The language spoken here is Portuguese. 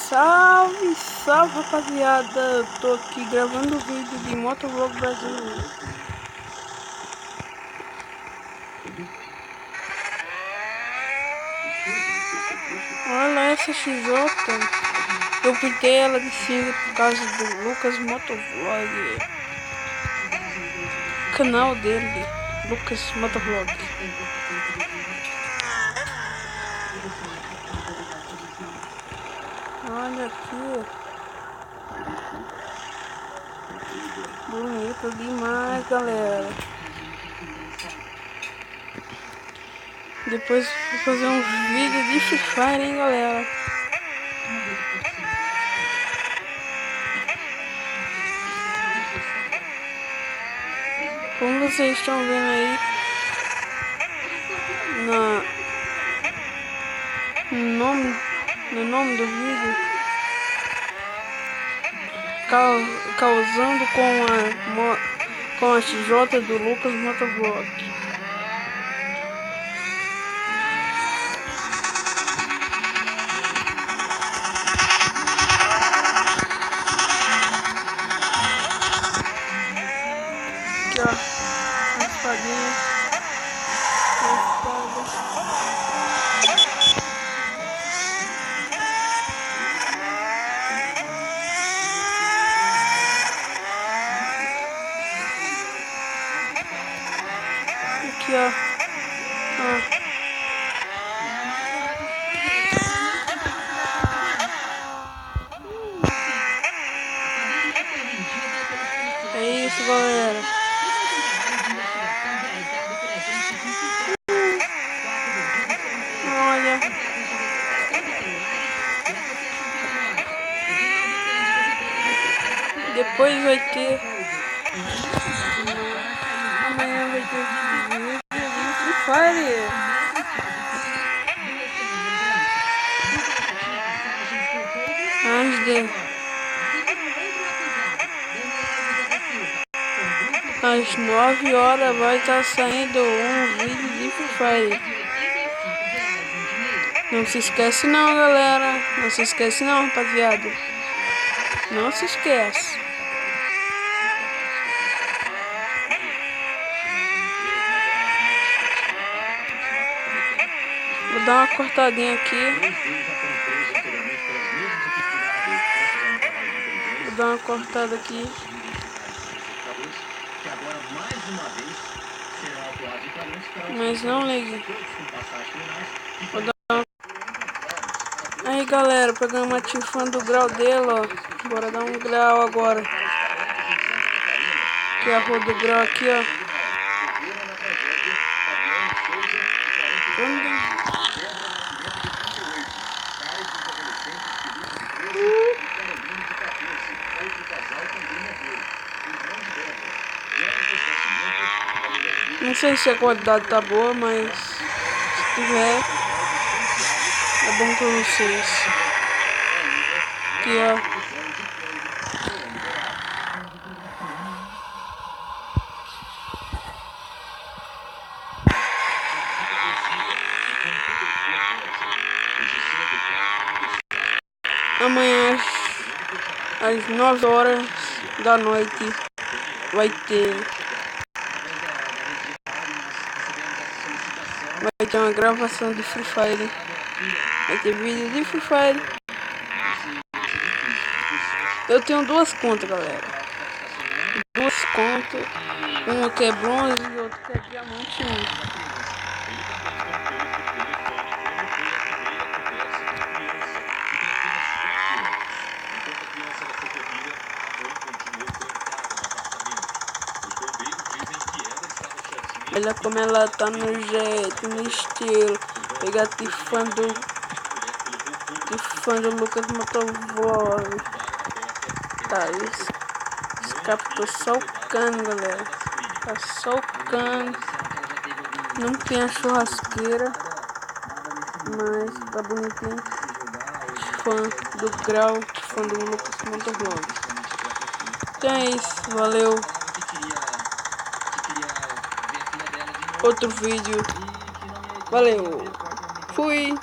Salve, salve rapaziada, tô aqui gravando o vídeo de Motovlog Brasil. Olha essa XJ, eu pintei ela de cinza por causa do Lucas Motovlog, canal dele, Lucas Motovlog. Olha aqui, bonito demais, galera. Depois vou fazer um vídeo de Free Fire, hein, galera. Como vocês estão vendo aí no nome do vídeo, causando com a XJ do Lucas Motovlog. Aqui, ó, a espadinha, aqui, ó. É isso, galera. Olha. Depois vai ter. Amanhã vai ter vídeo de Free Fire. Às 9 horas vai estar saindo um vídeo de Free Fire. Não se esquece não, galera. Não se esquece não, rapaziada. Não se esquece. Vou dar uma cortadinha aqui. Vou dar uma cortada aqui. Mas não ligue. Vou dar uma... Aí, galera, pegando uma tifã do grau dele, ó. Bora dar um grau agora. Aqui a rua do grau aqui, ó. Não sei se a qualidade tá boa, mas se tiver, é bom pra vocês. Aqui, ó. Amanhã às 9 horas da noite vai ter uma gravação de Free Fire. Vai ter vídeo de Free Fire. Eu tenho duas contas, galera. Duas contas. Uma que é bronze e outra que é diamante 1. Olha como ela tá no jeito, no estilo. Pegar tifã do Lucas Motovlog. Tá, esse escape tá solcando, galera. Tá solcando. Não tem a churrasqueira, mas tá bonitinho. Tifã do grau, tifã do Lucas Motovlog. Então é isso, valeu. Outro vídeo. Valeu. Fui.